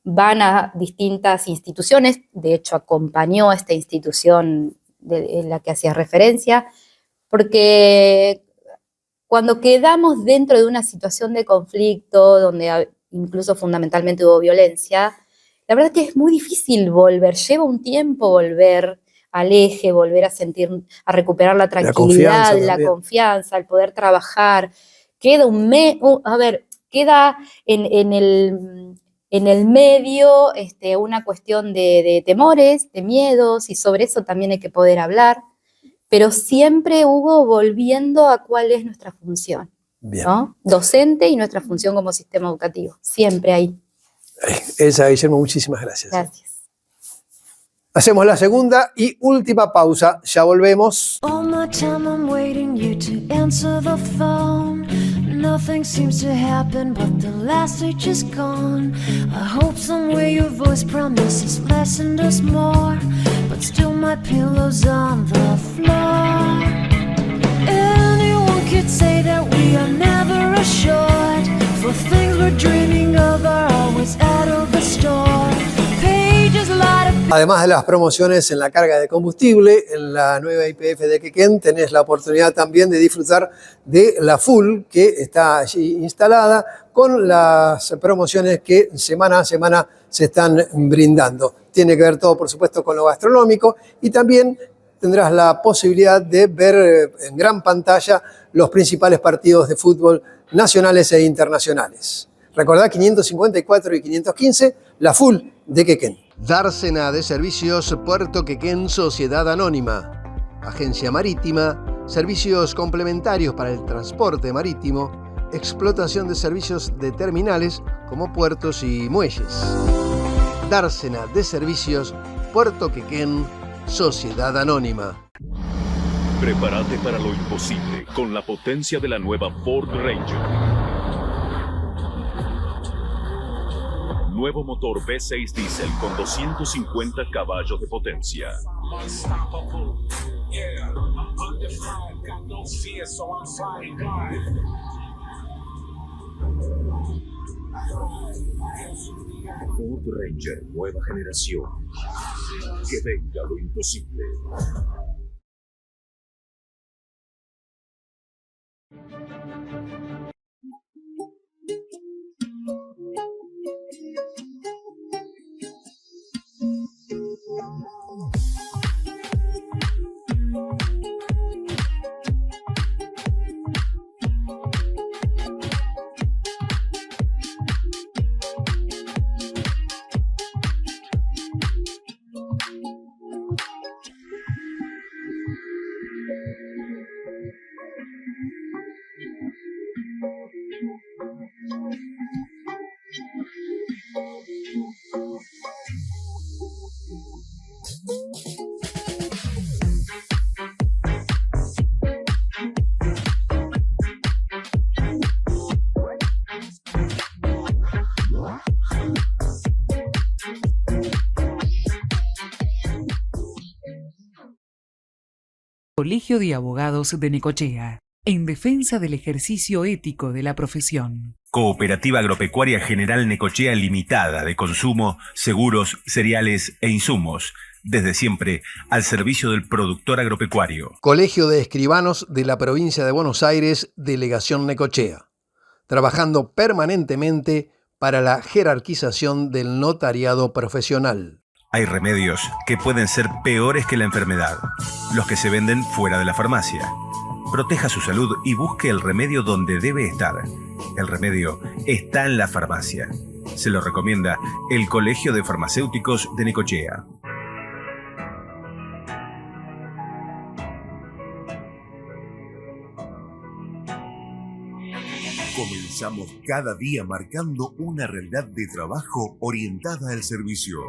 Speaker 7: van a distintas instituciones, de hecho acompañó a esta institución en la que hacía referencia, porque cuando quedamos dentro de una situación de conflicto, donde incluso fundamentalmente hubo violencia, la verdad que es muy difícil volver, lleva un tiempo volver al eje, volver a recuperar la tranquilidad, la confianza, el poder trabajar. Queda queda en el medio una cuestión de temores, de miedos, y sobre eso también hay que poder hablar, pero siempre hubo volviendo a cuál es nuestra función, ¿no? Docente y nuestra función como sistema educativo, siempre ahí.
Speaker 1: Elsa, Guillermo, muchísimas gracias.
Speaker 7: Gracias.
Speaker 1: Hacemos la segunda y última pausa, ya volvemos.
Speaker 3: All my time I'm waiting you to answer the phone. Nothing seems to happen, but the last stage is gone. I hope somewhere your voice promises less and us more, but still my pillow's on the floor. Anyone could say that we are never assured, for things we're dreaming of are always out of the store. Pages light up.
Speaker 1: Además de las promociones en la carga de combustible, en la nueva YPF de Quequén tenés la oportunidad también de disfrutar de la Full, que está allí instalada, con las promociones que semana a semana se están brindando. Tiene que ver todo, por supuesto, con lo gastronómico, y también tendrás la posibilidad de ver en gran pantalla los principales partidos de fútbol nacionales e internacionales. Recordá 554 y 515, la Full de Quequén. Dársena de Servicios Puerto Quequén Sociedad Anónima. Agencia Marítima, servicios complementarios para el transporte marítimo, explotación de servicios de terminales como puertos y muelles. Dársena de Servicios Puerto Quequén Sociedad Anónima.
Speaker 4: Prepárate para lo imposible con la potencia de la nueva Ford Ranger. Nuevo motor V6 diésel con 250 caballos de potencia. Ford Ranger, nueva generación. Que venga lo imposible.
Speaker 8: Colegio de Abogados de Necochea, en defensa del ejercicio ético de la profesión.
Speaker 6: Cooperativa Agropecuaria General Necochea Limitada de consumo, seguros, cereales e insumos. Desde siempre, al servicio del productor agropecuario.
Speaker 1: Colegio de Escribanos de la Provincia de Buenos Aires, Delegación Necochea. Trabajando permanentemente para la jerarquización del notariado profesional.
Speaker 6: Hay remedios que pueden ser peores que la enfermedad, los que se venden fuera de la farmacia. Proteja su salud y busque el remedio donde debe estar. El remedio está en la farmacia. Se lo recomienda el Colegio de Farmacéuticos de Necochea.
Speaker 9: Comenzamos cada día marcando una realidad de trabajo orientada al servicio.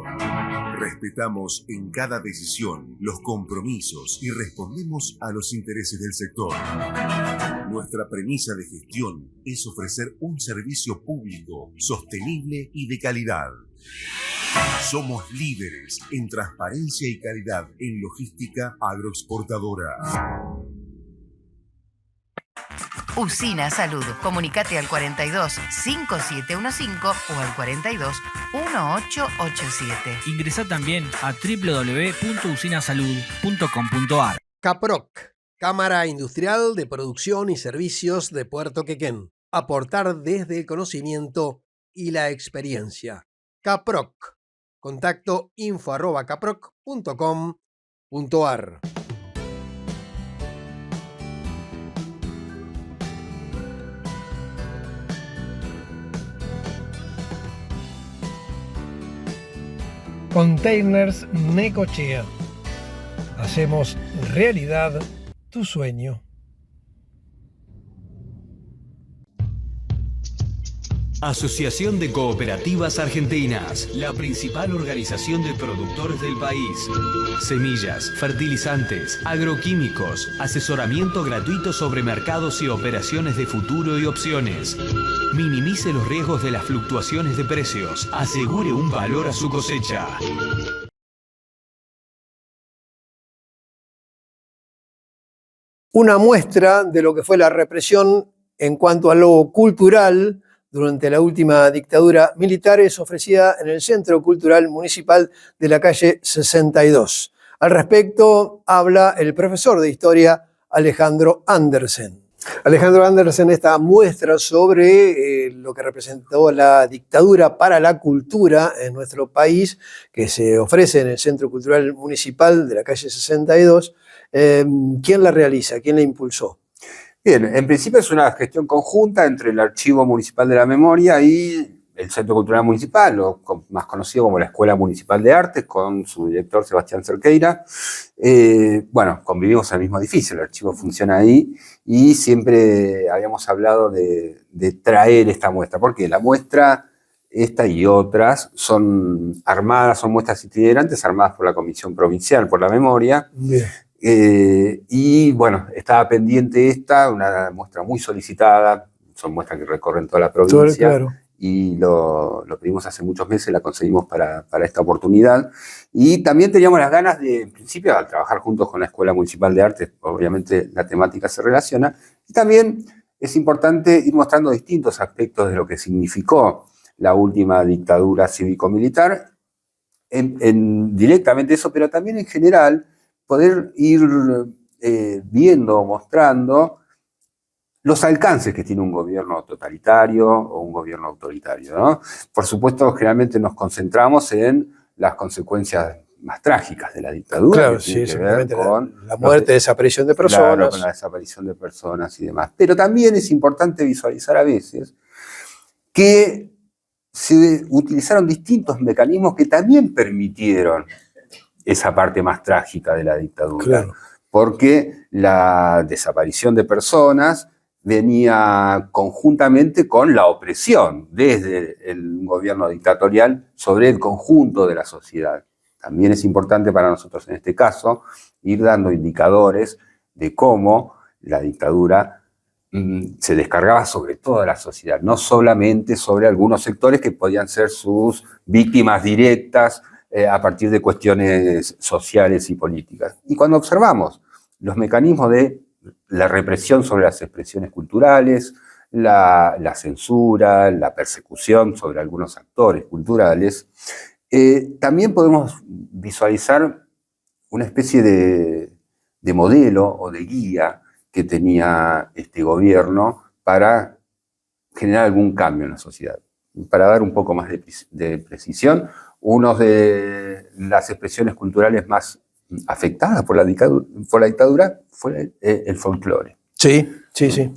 Speaker 9: Respetamos en cada decisión los compromisos y respondemos a los intereses del sector. Nuestra premisa de gestión es ofrecer un servicio público, sostenible y de calidad. Somos líderes en transparencia y calidad en logística agroexportadora.
Speaker 10: Usina Salud. Comunicate al 42 5715 o al 42 1887.
Speaker 11: Ingresá también a www.usinasalud.com.ar.
Speaker 1: CAPROC, Cámara Industrial de Producción y Servicios de Puerto Quequén. Aportar desde el conocimiento y la experiencia. CAPROC. Contacto info@caproc.com.ar. Containers Necochea. Hacemos realidad tu sueño.
Speaker 12: Asociación de Cooperativas Argentinas, la principal organización de productores del país. Semillas, fertilizantes, agroquímicos, asesoramiento gratuito sobre mercados y operaciones de futuro y opciones. Minimice los riesgos de las fluctuaciones de precios. Asegure un valor a su cosecha.
Speaker 1: Una muestra de lo que fue la represión en cuanto a lo cultural durante la última dictadura militar es ofrecida en el Centro Cultural Municipal de la calle 62. Al respecto habla el profesor de Historia Alejandro Andersen. Alejandro Andersen, esta muestra sobre lo que representó la dictadura para la cultura en nuestro país, que se ofrece en el Centro Cultural Municipal de la calle 62, ¿quién la realiza? ¿Quién la impulsó?
Speaker 13: Bien, en principio es una gestión conjunta entre el Archivo Municipal de la Memoria y el Centro Cultural Municipal, o más conocido como la Escuela Municipal de Artes, con su director Sebastián Cerqueira. Bueno, convivimos en el mismo edificio, el archivo funciona ahí, y siempre habíamos hablado de traer esta muestra, porque la muestra, esta y otras, son armadas, son muestras itinerantes armadas por la Comisión Provincial por la Memoria.
Speaker 1: Bien.
Speaker 13: Y bueno, estaba pendiente esta, una muestra muy solicitada, son muestras que recorren toda la provincia,
Speaker 1: claro.
Speaker 13: Y lo pedimos hace muchos meses, la conseguimos para esta oportunidad. Y también teníamos las ganas de, en principio, al trabajar juntos con la Escuela Municipal de Artes, obviamente la temática se relaciona, y también es importante ir mostrando distintos aspectos de lo que significó la última dictadura cívico-militar, directamente eso, pero también en general, poder ir viendo, mostrando los alcances que tiene un gobierno totalitario o un gobierno autoritario, ¿no? Por supuesto, generalmente nos concentramos en las consecuencias más trágicas de la dictadura.
Speaker 1: Claro, sí, simplemente la muerte, desaparición de personas.
Speaker 13: Claro, con la desaparición de personas y demás. Pero también es importante visualizar a veces que se utilizaron distintos mecanismos que también permitieron esa parte más trágica de la dictadura.
Speaker 1: Claro.
Speaker 13: Porque la desaparición de personas venía conjuntamente con la opresión desde el gobierno dictatorial sobre el conjunto de la sociedad. También es importante para nosotros en este caso ir dando indicadores de cómo la dictadura se descargaba sobre toda la sociedad, no solamente sobre algunos sectores que podían ser sus víctimas directas a partir de cuestiones sociales y políticas. Y cuando observamos los mecanismos de la represión sobre las expresiones culturales, la censura, la persecución sobre algunos actores culturales, también podemos visualizar una especie de modelo o de guía que tenía este gobierno para generar algún cambio en la sociedad. Para dar un poco más de precisión, una de las expresiones culturales más afectadas por la dictadura fue el folclore.
Speaker 1: Sí, sí, sí.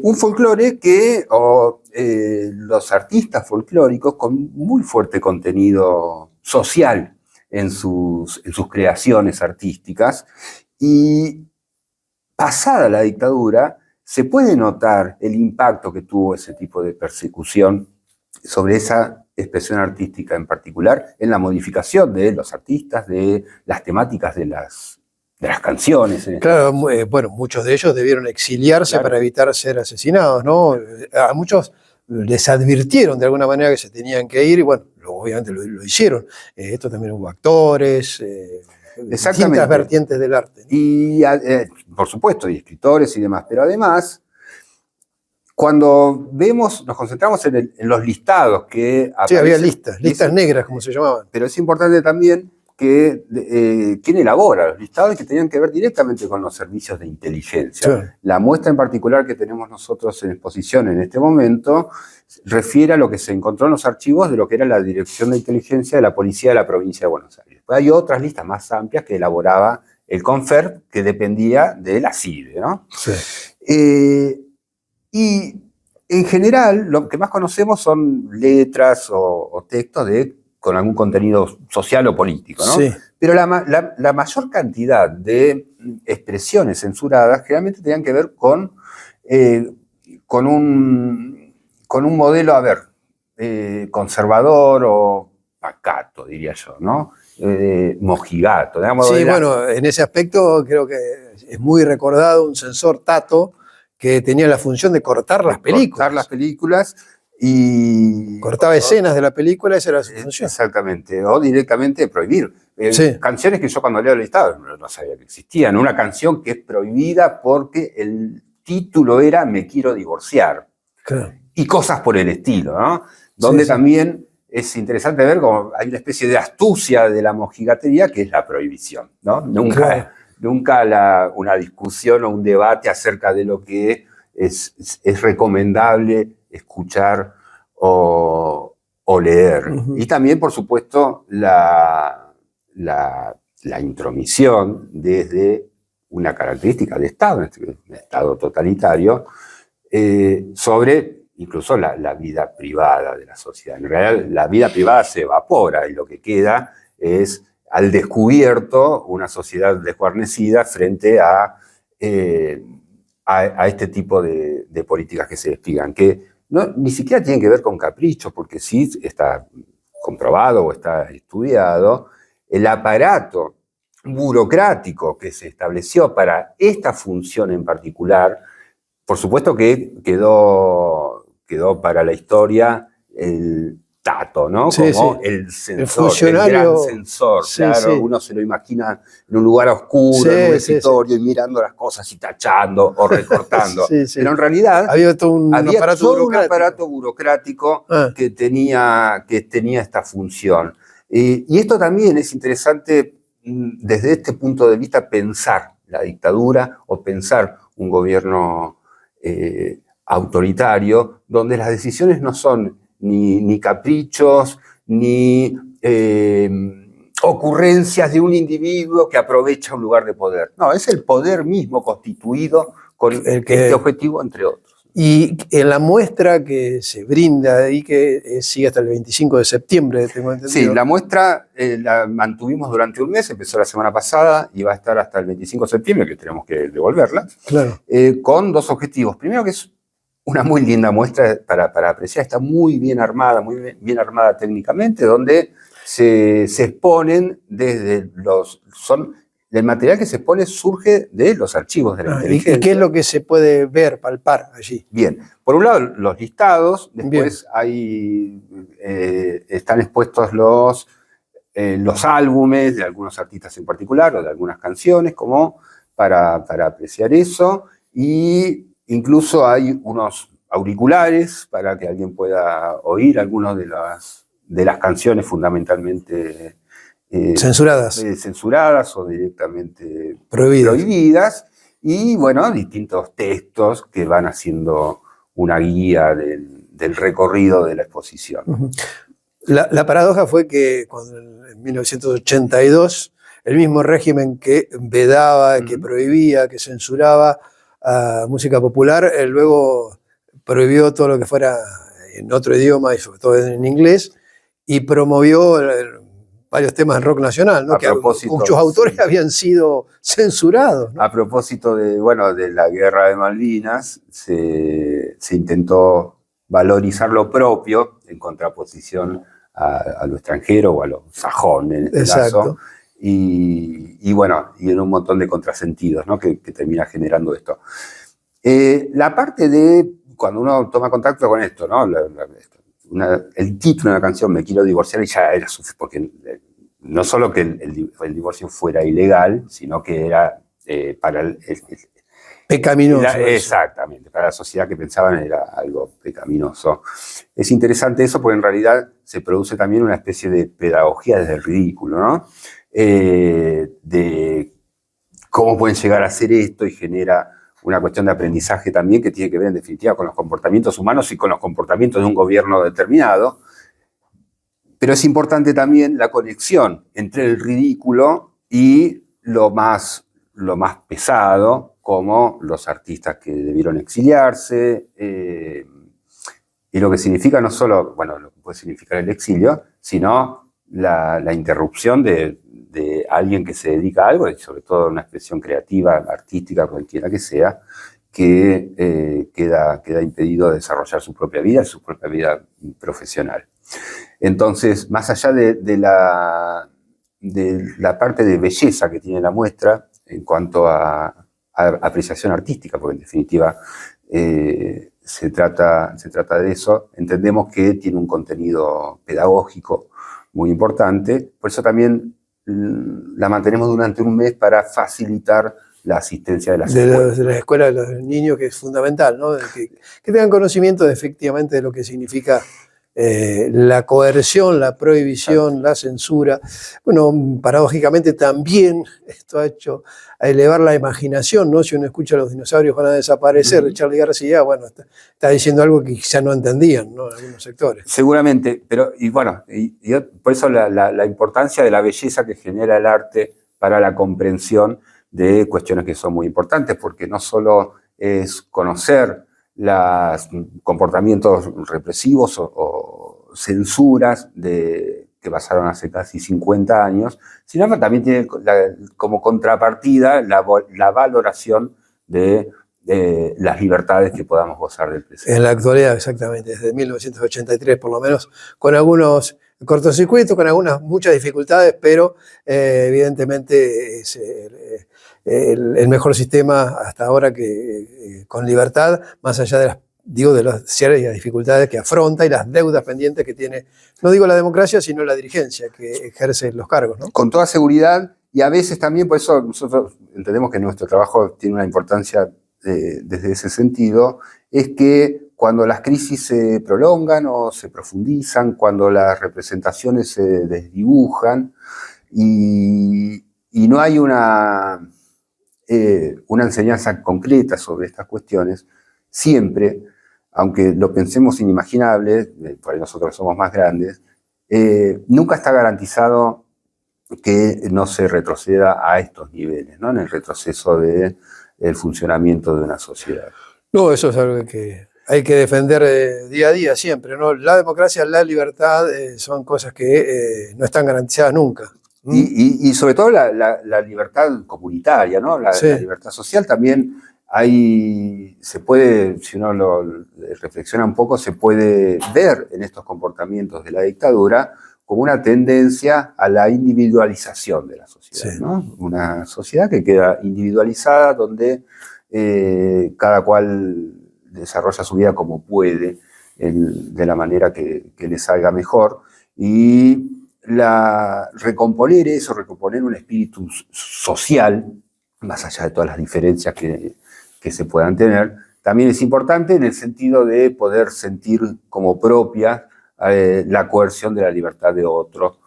Speaker 13: Un folclore que los artistas folclóricos con muy fuerte contenido social en sus creaciones artísticas, y pasada la dictadura se puede notar el impacto que tuvo ese tipo de persecución sobre esa expresión artística en particular, en la modificación de los artistas, de las temáticas de las canciones.
Speaker 1: Claro, bueno, muchos de ellos debieron exiliarse para evitar ser asesinados, ¿no? A muchos les advirtieron de alguna manera que se tenían que ir y bueno, obviamente lo hicieron. Esto también hubo actores, distintas vertientes del arte.
Speaker 13: Y por supuesto, y escritores y demás, pero además, cuando nos concentramos en los listados que aparecen.
Speaker 1: Sí, había listas negras, como se llamaban.
Speaker 13: Pero es importante también que quién elabora los listados y que tenían que ver directamente con los servicios de inteligencia. Sí. La muestra en particular que tenemos nosotros en exposición en este momento refiere a lo que se encontró en los archivos de lo que era la Dirección de Inteligencia de la Policía de la Provincia de Buenos Aires. Después hay otras listas más amplias que elaboraba el CONFER, que dependía de la CIDE, ¿no? Sí. Y en general, lo que más conocemos son letras o textos con algún contenido social o político, ¿no? Sí. Pero la mayor cantidad de expresiones censuradas generalmente tenían que ver con un modelo, conservador o pacato, diría yo, ¿no? Mojigato.
Speaker 1: Sí, bueno, en ese aspecto creo que es muy recordado un censor Tato que tenía la función de cortar las películas.
Speaker 13: Cortar las películas y...
Speaker 1: Cortaba escenas de la película, esa era su función.
Speaker 13: Exactamente, o directamente prohibir.
Speaker 1: Sí.
Speaker 13: Canciones que yo cuando leo el listado no sabía que existían. Una canción que es prohibida porque el título era Me quiero divorciar.
Speaker 1: Claro.
Speaker 13: Y cosas por el estilo, ¿no? Donde también es interesante ver cómo hay una especie de astucia de la mojigatería que es la prohibición, ¿no? Nunca una discusión o un debate acerca de lo que es recomendable escuchar o leer. Uh-huh. Y también, por supuesto, la intromisión desde una característica de Estado, un Estado totalitario, sobre incluso la vida privada de la sociedad. En realidad, la vida privada se evapora y lo que queda es al descubierto una sociedad desguarnecida frente a este tipo de políticas que se despliegan, que ni siquiera tienen que ver con caprichos, porque sí está comprobado o está estudiado, el aparato burocrático que se estableció para esta función en particular, por supuesto que quedó para la historia el Tato, ¿no?
Speaker 1: Sí,
Speaker 13: como el censor, el gran censor. Sí, claro, sí. Uno se lo imagina en un lugar oscuro, en un escritorio, y mirando las cosas y tachando o recortando. Pero en realidad
Speaker 1: había todo un
Speaker 13: aparato burocrático que tenía esta función. Y esto también es interesante desde este punto de vista pensar la dictadura o pensar un gobierno autoritario donde las decisiones no son ni caprichos, ni ocurrencias de un individuo que aprovecha un lugar de poder. No, es el poder mismo constituido con este objetivo, entre otros.
Speaker 1: Y en la muestra que se brinda ahí, que sigue hasta el 25 de septiembre, tengo entendido.
Speaker 13: Sí, la muestra la mantuvimos durante un mes, empezó la semana pasada y va a estar hasta el 25 de septiembre, que tenemos que devolverla,
Speaker 1: Claro.
Speaker 13: Con dos objetivos. Primero, que es una muy linda muestra para apreciar, está muy bien armada técnicamente, donde se exponen desde el material que se expone surge de los archivos de la inteligencia.
Speaker 1: ¿Y qué es lo que se puede ver, palpar allí?
Speaker 13: Bien, por un lado los listados, después están expuestos los álbumes de algunos artistas en particular o de algunas canciones, como para apreciar eso, y incluso hay unos auriculares para que alguien pueda oír algunas de las canciones fundamentalmente censuradas o directamente prohibidas, y bueno, distintos textos que van haciendo una guía del recorrido de la exposición.
Speaker 1: Uh-huh. La paradoja fue que cuando en 1982 el mismo régimen que vedaba, que prohibía, que censuraba a música popular, luego prohibió todo lo que fuera en otro idioma y sobre todo en inglés, y promovió varios temas del rock nacional, ¿no? Que muchos autores habían sido censurados, ¿no?
Speaker 13: A propósito de la guerra de Malvinas, se intentó valorizar lo propio en contraposición a lo extranjero o a lo sajón en este caso. Y en un montón de contrasentidos, ¿no? que termina generando esto. La parte de cuando uno toma contacto con esto, ¿no? El título de la canción, Me quiero divorciar, y ya era suficiente, porque no solo que el divorcio fuera ilegal, sino que era para
Speaker 1: pecaminoso.
Speaker 13: Exactamente, para la sociedad que pensaban era algo pecaminoso. Es interesante eso porque en realidad se produce también una especie de pedagogía desde el ridículo, ¿no? De cómo pueden llegar a hacer esto, y genera una cuestión de aprendizaje también que tiene que ver en definitiva con los comportamientos humanos y con los comportamientos de un gobierno determinado. Pero es importante también la conexión entre el ridículo y lo más pesado, como los artistas que debieron exiliarse, y lo que significa no solo, lo que puede significar el exilio, sino la interrupción de alguien que se dedica a algo, y sobre todo una expresión creativa, artística, cualquiera que sea, que queda impedido de desarrollar su propia vida profesional. Entonces, más allá de la parte de belleza que tiene la muestra en cuanto a apreciación artística, porque en definitiva se trata de eso, entendemos que tiene un contenido pedagógico muy importante, por eso también la mantenemos durante un mes para facilitar la asistencia de las escuelas.
Speaker 1: De las escuelas de los niños, que es fundamental, ¿no? Que tengan conocimiento efectivamente de lo que significa la coerción, la prohibición, la censura. Bueno, paradójicamente también esto ha hecho a elevar la imaginación, ¿no? Si uno escucha los dinosaurios van a desaparecer, de Charly García, está diciendo algo que quizá no entendían, ¿no? En algunos sectores.
Speaker 13: Seguramente, pero por eso la importancia de la belleza que genera el arte para la comprensión de cuestiones que son muy importantes, porque no solo es conocer los comportamientos represivos o censuras que pasaron hace casi 50 años, sino que también tiene como contrapartida la valoración de las libertades que podamos gozar del presente.
Speaker 1: En la actualidad, exactamente, desde 1983 por lo menos, con algunos cortocircuitos, con muchas dificultades, pero evidentemente es el mejor sistema hasta ahora que con libertad, más allá de las serias dificultades que afronta y las deudas pendientes que tiene, no digo la democracia, sino la dirigencia que ejerce los cargos, ¿no?
Speaker 13: Con toda seguridad, y a veces también, por eso nosotros entendemos que nuestro trabajo tiene una importancia desde ese sentido, es que cuando las crisis se prolongan o se profundizan, cuando las representaciones se desdibujan y no hay una enseñanza concreta sobre estas cuestiones, siempre, aunque lo pensemos inimaginable, por ahí nosotros somos más grandes, nunca está garantizado que no se retroceda a estos niveles, ¿no? En el retroceso del funcionamiento de una sociedad.
Speaker 1: No, eso es algo que hay que defender día a día siempre, ¿no? La democracia, la libertad son cosas que no están garantizadas nunca.
Speaker 13: Y sobre todo la libertad comunitaria, ¿no? La libertad social también se puede, si uno lo reflexiona un poco, se puede ver en estos comportamientos de la dictadura como una tendencia a la individualización de la sociedad, ¿no? Una sociedad que queda individualizada, donde cada cual desarrolla su vida como puede, de la manera que le salga mejor, y recomponer eso, recomponer un espíritu social, más allá de todas las diferencias que se puedan tener, también es importante en el sentido de poder sentir como propia la coerción de la libertad de otro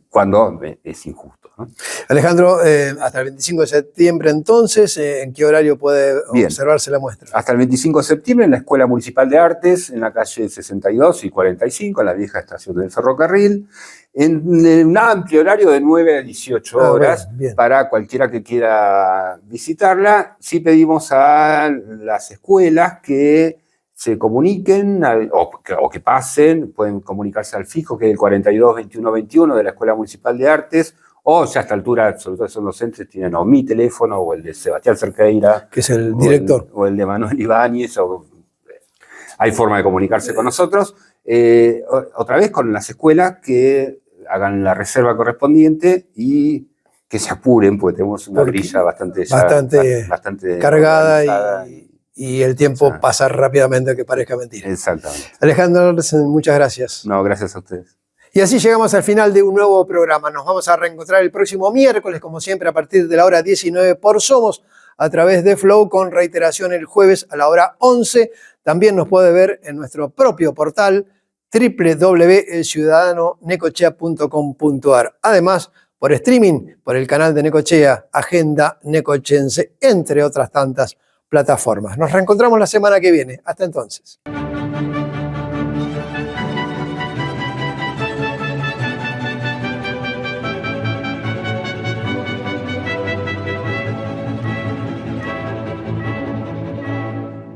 Speaker 13: cuando es injusto, ¿no?
Speaker 1: Alejandro, hasta el 25 de septiembre entonces, ¿en qué horario puede observarse la muestra?
Speaker 13: Hasta el 25 de septiembre en la Escuela Municipal de Artes, en la calle 62 y 45, en la vieja estación del ferrocarril, en un amplio horario de 9 a 18 horas, para cualquiera que quiera visitarla. Sí pedimos a las escuelas que se comuniquen o que pasen, pueden comunicarse al fijo, que es el 42 21 21 de la Escuela Municipal de Artes, o ya a esta altura, sobre todo son docentes, tienen o mi teléfono o el de Sebastián Cerqueira,
Speaker 1: que es el director,
Speaker 13: o el de Manuel Ibáñez, hay forma de comunicarse con nosotros. Otra vez con las escuelas que hagan la reserva correspondiente y que se apuren, porque tenemos una grilla bastante
Speaker 1: cargada y el tiempo pasa rápidamente, que parezca mentira.
Speaker 13: Exactamente.
Speaker 1: Alejandro, muchas gracias.
Speaker 13: No, gracias a ustedes.
Speaker 1: Y así llegamos al final de un nuevo programa. Nos vamos a reencontrar el próximo miércoles, como siempre, a partir de la hora 19 por Somos, a través de Flow, con reiteración el jueves a la hora 11. También nos puede ver en nuestro propio portal www.elciudadanonecochea.com.ar. Además, por streaming, por el canal de Necochea, Agenda Necochense, entre otras tantas plataformas. Nos reencontramos la semana que viene. Hasta entonces.